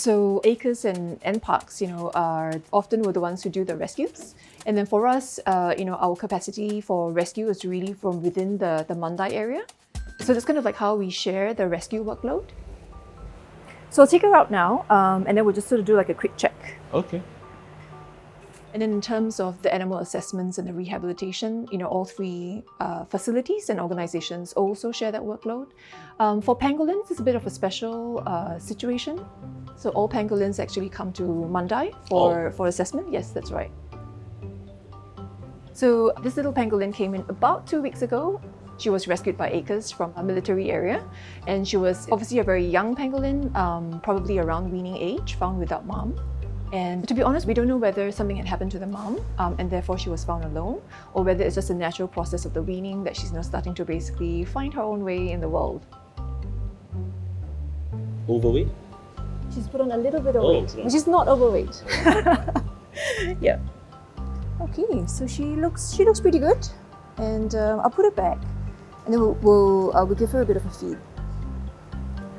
So acres and parks, are often were the ones who do the rescues. And then for us, our capacity for rescue is really from within the Mandai area. So that's kind of like how we share the rescue workload. So I'll take her out now, and then we'll just sort of do like a quick check. Okay. And then in terms of the animal assessments and the rehabilitation, all three facilities and organizations also share that workload. For pangolins, it's a bit of a special situation. So all pangolins actually come to Mandai for assessment. Yes, that's right. So this little pangolin came in about 2 weeks ago. She was rescued by Acres from a military area, and she was obviously a very young pangolin, probably around weaning age, found without mom. And to be honest, we don't know whether something had happened to the mom and therefore she was found alone, or whether it's just a natural process of the weaning that she's now starting to basically find her own way in the world. Overweight? She's put on a little bit of weight, but she's not overweight. Yeah. Okay, so she looks pretty good, and I'll put her back, and then we'll give her a bit of a feed.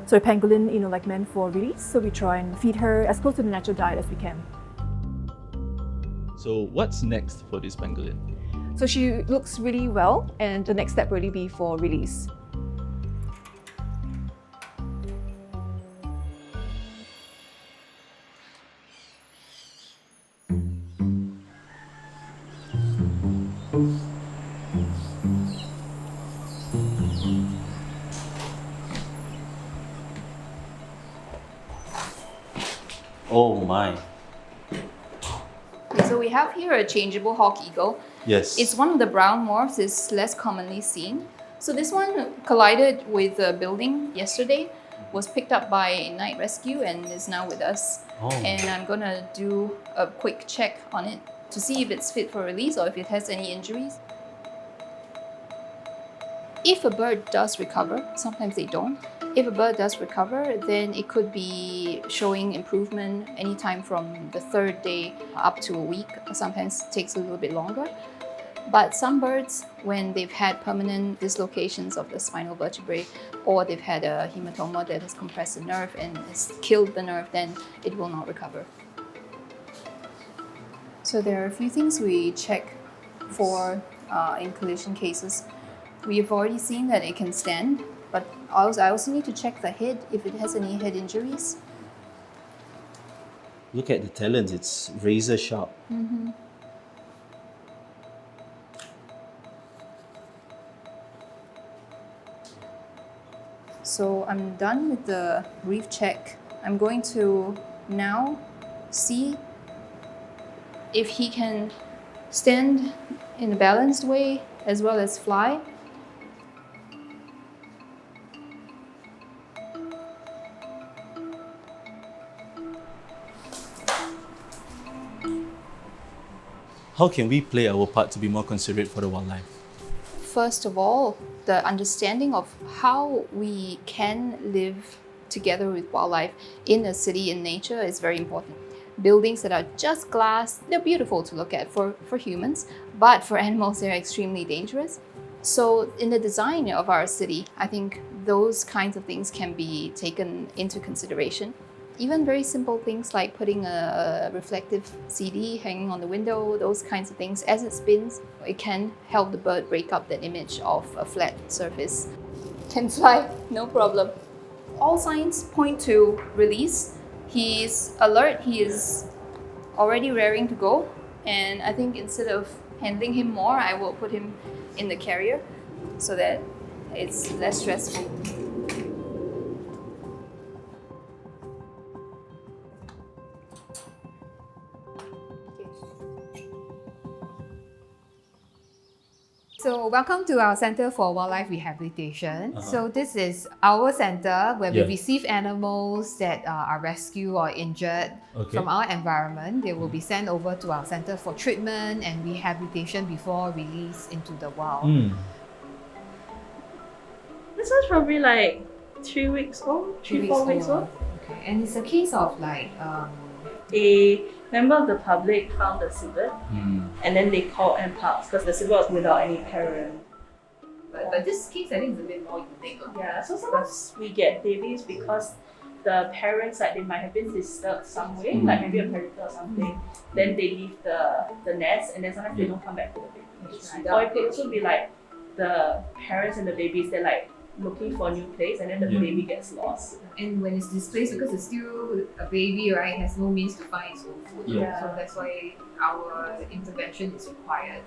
So a pangolin, like meant for release, so we try and feed her as close to the natural diet as we can. So what's next for this pangolin? So she looks really well, and the next step will really be for release. Oh my. So we have here a changeable hawk eagle. Yes. It's one of the brown morphs, it's less commonly seen. So this one collided with a building yesterday, was picked up by a night rescue and is now with us. Oh. And I'm gonna do a quick check on it to see if it's fit for release or if it has any injuries. If a bird does recover, sometimes they don't. If a bird does recover, then it could be showing improvement anytime from the 3rd day up to a week. Sometimes it takes a little bit longer. But some birds, when they've had permanent dislocations of the spinal vertebrae, or they've had a hematoma that has compressed the nerve and has killed the nerve, then it will not recover. So there are a few things we check for in collision cases. We've already seen that it can stand, but I also need to check the head if it has any head injuries. Look at the talons, it's razor sharp. Mm-hmm. So I'm done with the brief check. I'm going to now see if he can stand in a balanced way as well as fly. How can we play our part to be more considerate for the wildlife? First of all, the understanding of how we can live together with wildlife in a city in nature is very important. Buildings that are just glass, they're beautiful to look at for humans, but for animals, they're extremely dangerous. So in the design of our city, I think those kinds of things can be taken into consideration. Even very simple things like putting a reflective CD hanging on the window, those kinds of things, as it spins, it can help the bird break up that image of a flat surface. Can fly, no problem. All signs point to release. He's alert, he is already raring to go, and I think instead of handling him more, I will put him in the carrier so that it's less stressful. So welcome to our Center for Wildlife Rehabilitation. So this is our center where we receive animals that are rescued or injured from our environment. They will be sent over to our center for treatment and rehabilitation before release into the wild. This one's probably like 3 weeks old, 4 weeks old. Okay, and it's a case of like a member of the public found the civet and then they called NParks because the civet was without any parent. But this case I think is a bit more unique. Yeah, so sometimes we get babies because the parents, like, they might have been disturbed some way, like maybe a predator or something, then they leave the nest and then sometimes they don't come back to the baby. Or it could also be like the parents and the babies, they're like looking for a new place and then the baby gets lost. And when it's displaced, because it's still a baby, right, it has no means to find its own food. Yeah. So that's why our intervention is required.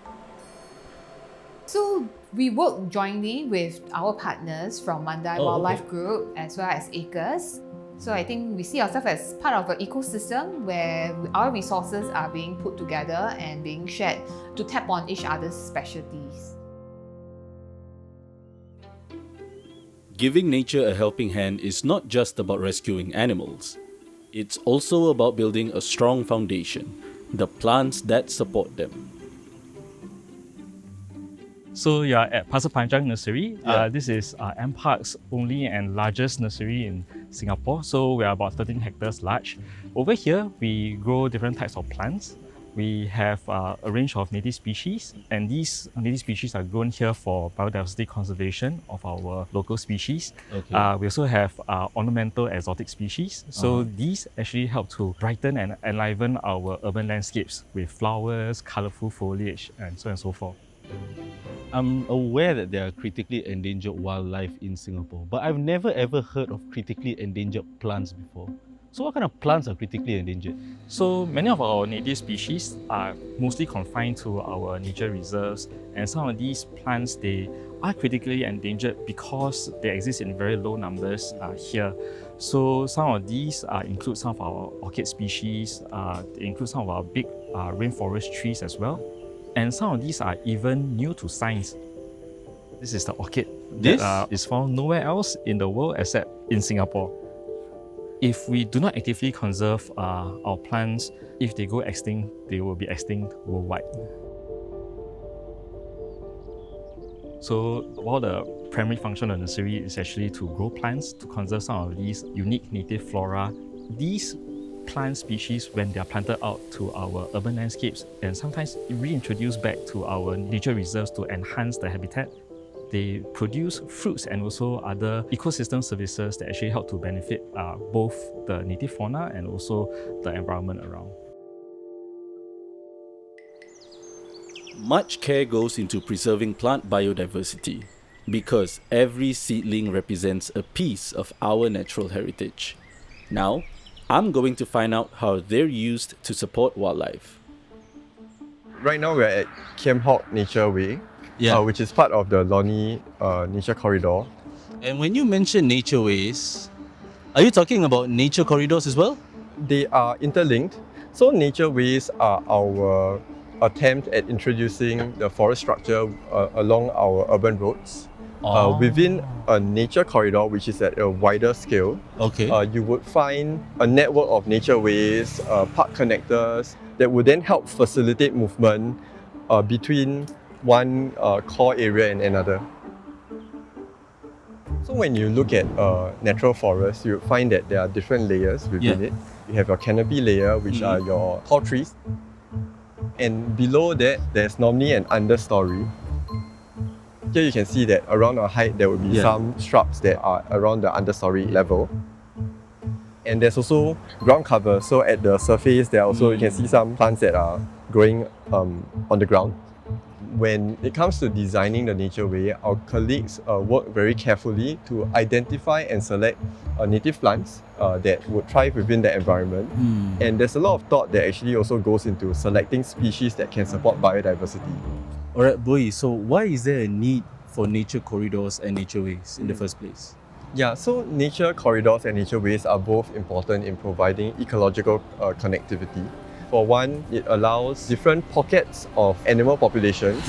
So we work jointly with our partners from Mandai Wildlife Group as well as Acres. So I think we see ourselves as part of an ecosystem where our resources are being put together and being shared to tap on each other's specialties. Giving nature a helping hand is not just about rescuing animals. It's also about building a strong foundation, the plants that support them. So you are at Pasir Panjang Nursery. This is MPark's only and largest nursery in Singapore. So we are about 13 hectares large. Over here, we grow different types of plants. We have a range of native species, and these native species are grown here for biodiversity conservation of our local species. Okay. We also have ornamental exotic species. So these actually help to brighten and enliven our urban landscapes with flowers, colourful foliage, and so on and so forth. I'm aware that there are critically endangered wildlife in Singapore, but I've never ever heard of critically endangered plants before. So what kind of plants are critically endangered? So many of our native species are mostly confined to our nature reserves, and some of these plants, they are critically endangered because they exist in very low numbers here. So some of these include some of our orchid species, they include some of our big rainforest trees as well. And some of these are even new to science. This is the orchid that is found nowhere else in the world except in Singapore. If we do not actively conserve our plants, if they go extinct, they will be extinct worldwide. So while the primary function of the nursery is actually to grow plants, to conserve some of these unique native flora, these plant species, when they are planted out to our urban landscapes and sometimes reintroduced back to our nature reserves to enhance the habitat, they produce fruits and also other ecosystem services that actually help to benefit both the native fauna and also the environment around. Much care goes into preserving plant biodiversity because every seedling represents a piece of our natural heritage. Now, I'm going to find out how they're used to support wildlife. Right now we're at Kiem Hock Nature Way, which is part of the Lornie Nature Corridor. And when you mention nature ways, are you talking about nature corridors as well? They are interlinked. So nature ways are our attempt at introducing the forest structure along our urban roads. Within a nature corridor, which is at a wider scale, you would find a network of nature ways, park connectors that would then help facilitate movement between one core area and another. So when you look at natural forest, you find that there are different layers within it. You have your canopy layer, which are your tall trees. And below that, there's normally an understory. Here you can see that around our height, there will be some shrubs that are around the understory level. And there's also ground cover. So at the surface, there are also, you can see some plants that are growing on the ground. When it comes to designing the nature way, our colleagues work very carefully to identify and select native plants that would thrive within the environment. And there's a lot of thought that actually also goes into selecting species that can support biodiversity. Alright, Boy, so why is there a need for nature corridors and nature ways in the first place? Yeah, so nature corridors and nature ways are both important in providing ecological connectivity. For one, it allows different pockets of animal populations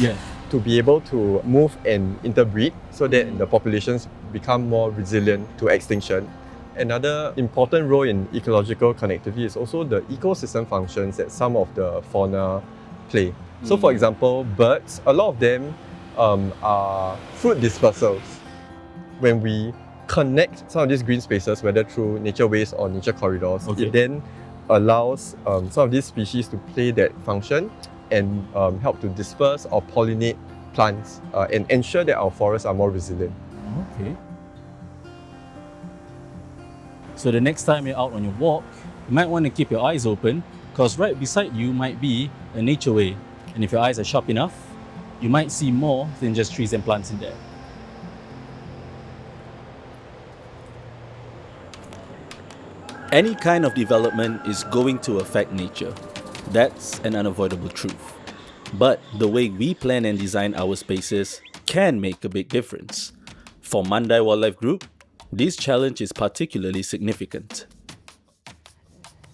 to be able to move and interbreed so that the populations become more resilient to extinction. Another important role in ecological connectivity is also the ecosystem functions that some of the fauna play. So for example, birds, a lot of them are fruit dispersals. When we connect some of these green spaces, whether through nature ways or nature corridors, it then allows some of these species to play that function and help to disperse or pollinate plants and ensure that our forests are more resilient. Okay. So the next time you're out on your walk, you might want to keep your eyes open because right beside you might be a nature way. And if your eyes are sharp enough, you might see more than just trees and plants in there. Any kind of development is going to affect nature. That's an unavoidable truth. But the way we plan and design our spaces can make a big difference. For Mandai Wildlife Group, this challenge is particularly significant.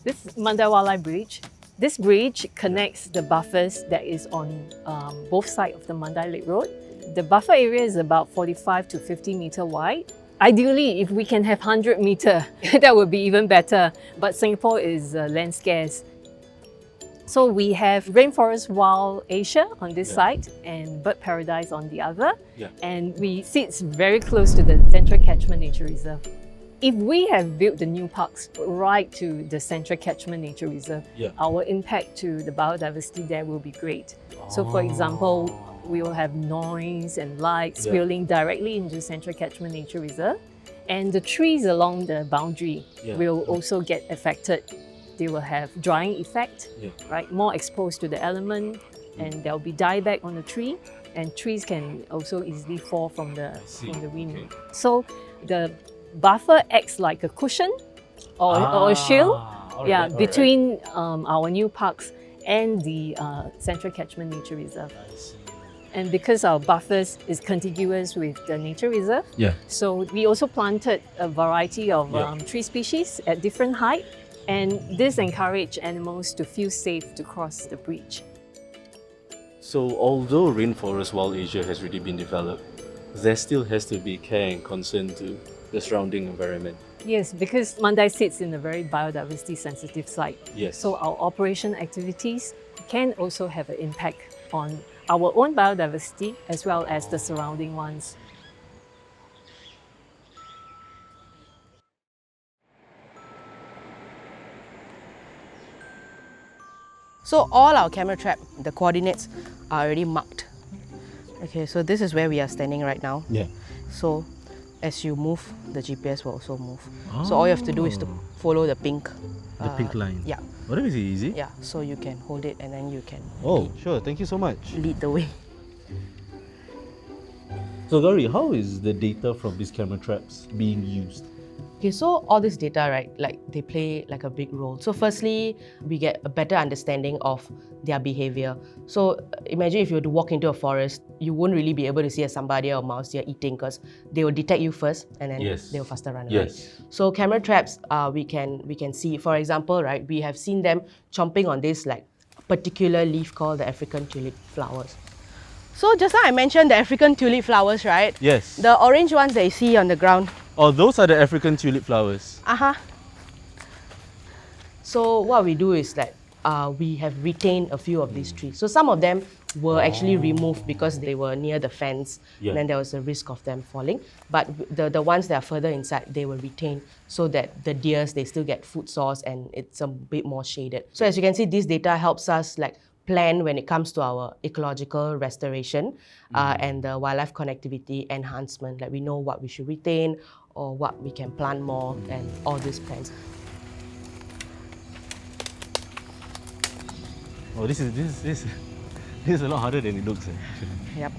This is Mandai Wildlife Bridge. This bridge connects the buffers that is on both sides of the Mandai Lake Road. The buffer area is about 45 to 50 meter wide. Ideally, if we can have 100 meter, that would be even better. But Singapore is land scarce. So we have Rainforest Wild Asia on this side and Bird Paradise on the other. And we sit very close to the Central Catchment Nature Reserve. If we have built the new parks right to the Central Catchment Nature Reserve, our impact to the biodiversity there will be great. So for example, we will have noise and light spilling directly into Central Catchment Nature Reserve. And the trees along the boundary will also get affected. They will have drying effect, right? More exposed to the element, and there will be dieback on the tree, and trees can also easily fall from the wind. So the buffer acts like a cushion or a shield between our new parks and the Central Catchment Nature Reserve. And because our buffers is contiguous with the nature reserve, so we also planted a variety of tree species at different height, and this encouraged animals to feel safe to cross the bridge. So although Rainforest Wild Asia has already been developed, there still has to be care and concern to the surrounding environment. Yes, because Mandai sits in a very biodiversity sensitive site. So our operation activities can also have an impact on our own biodiversity as well as the surrounding ones. So all our camera trap, the coordinates are already marked. Okay, so this is where we are standing right now. So as you move, the GPS will also move. So all you have to do is to follow the pink. The pink line? Yeah. Oh, that is easy. Yeah, so you can hold it and then you can sure. Thank you so much. lead the way. So Gauri, how is the data from these camera traps being used? Okay, so all this data, right, like they play like a big role. So firstly, we get a better understanding of their behavior. So imagine if you were to walk into a forest, you won't really be able to see a somebody or a mouse deer eating because they will detect you first and then they will faster run away. So camera traps, we can see, for example, right, we have seen them chomping on this like particular leaf called the African tulip flowers. So just now I mentioned the African tulip flowers, right? Yes. The orange ones that you see on the ground. Oh, those are the African tulip flowers. So what we do is that we have retained a few of these trees. So some of them were actually removed because they were near the fence and then there was a risk of them falling. But the ones that are further inside, they were retained so that the deers, they still get food source and it's a bit more shaded. So as you can see, this data helps us like plan when it comes to our ecological restoration and the wildlife connectivity enhancement. Like we know what we should retain or what we can plant more and all these plans. Oh, this is a lot harder than it looks. Yep.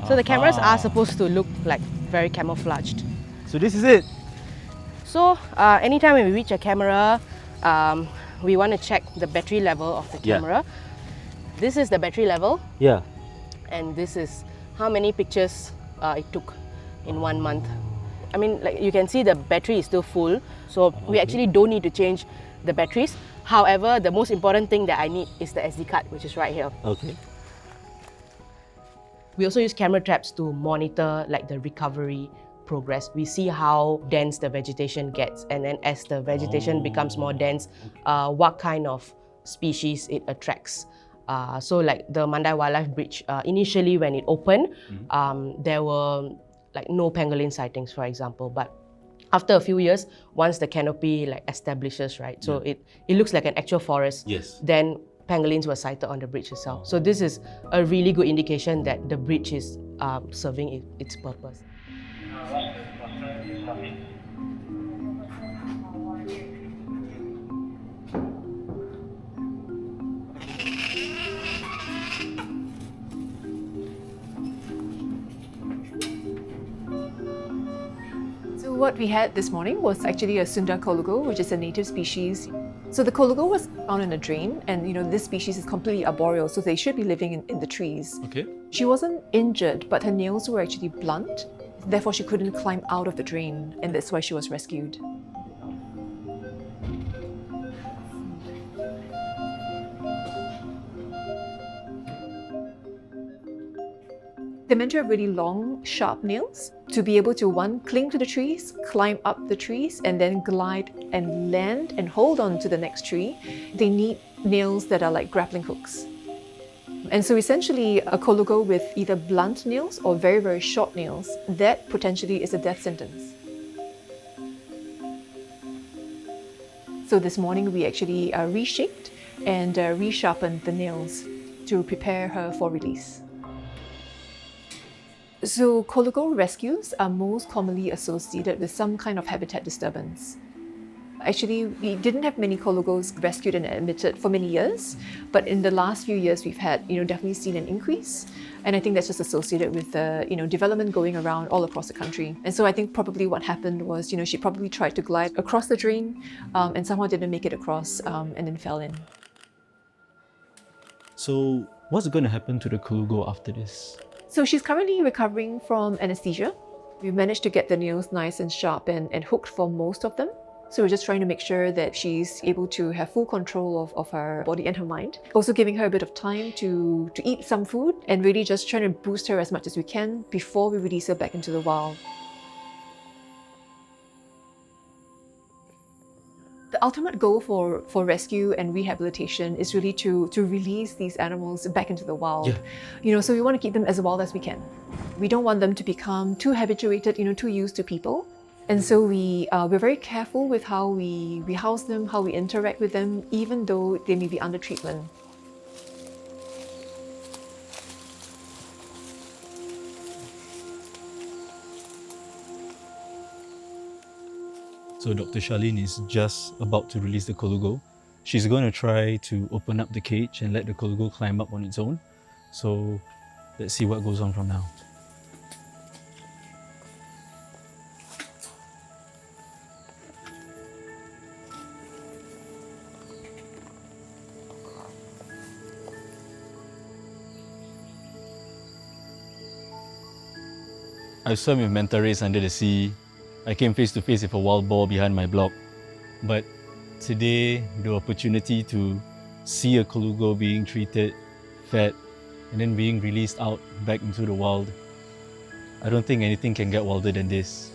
So the cameras are supposed to look like very camouflaged. So this is it. So anytime when we reach a camera, we want to check the battery level of the camera. This is the battery level. And this is how many pictures it took in 1 month. I mean, like you can see the battery is still full. So we actually don't need to change the batteries. However, the most important thing that I need is the SD card, which is right here. We also use camera traps to monitor like the recovery progress. We see how dense the vegetation gets, and then as the vegetation becomes more dense, what kind of species it attracts. So like the Mandai Wildlife Bridge, initially when it opened, there were like no pangolin sightings, for example, but after a few years, once the canopy like establishes, right, so it looks like an actual forest, then pangolins were sighted on the bridge itself. So this is a really good indication that the bridge is serving its purpose. what we had this morning was actually a Sunda Colugo, which is a native species. So the Colugo was found in a drain, and this species is completely arboreal, so they should be living in the trees. Okay. She wasn't injured, but her nails were actually blunt. Therefore, she couldn't climb out of the drain, and that's why she was rescued. They're meant to have really long, sharp nails to be able to, one, cling to the trees, climb up the trees, and then glide and land and hold on to the next tree. They need nails that are like grappling hooks. And so essentially, a Colugo with either blunt nails or very, very short nails, that potentially is a death sentence. So this morning, we actually reshaped and resharpened the nails to prepare her for release. So Colugo rescues are most commonly associated with some kind of habitat disturbance. Actually, we didn't have many Colugos rescued and admitted for many years, but in the last few years, we've had, definitely seen an increase. And I think that's just associated with the, development going around all across the country. And so I think probably what happened was, she probably tried to glide across the drain and somehow didn't make it across and then fell in. So what's going to happen to the Colugo after this? So she's currently recovering from anesthesia. We've managed to get the nails nice and sharp and hooked for most of them. So we're just trying to make sure that she's able to have full control of her body and her mind. Also giving her a bit of time to eat some food and really just trying to boost her as much as we can before we release her back into the wild. The ultimate goal for rescue and rehabilitation is really to release these animals back into the wild. Yeah. So we want to keep them as wild as we can. We don't want them to become too habituated, too used to people. And so we're very careful with how we house them, how we interact with them, even though they may be under treatment. So Dr. Charlene is just about to release the Colugo. She's going to try to open up the cage and let the Colugo climb up on its own. So let's see what goes on from now. I swam with manta rays under the sea. I came face to face with a wild boar behind my block. But today, the opportunity to see a Colugo being treated, fed, and then being released out back into the wild, I don't think anything can get wilder than this.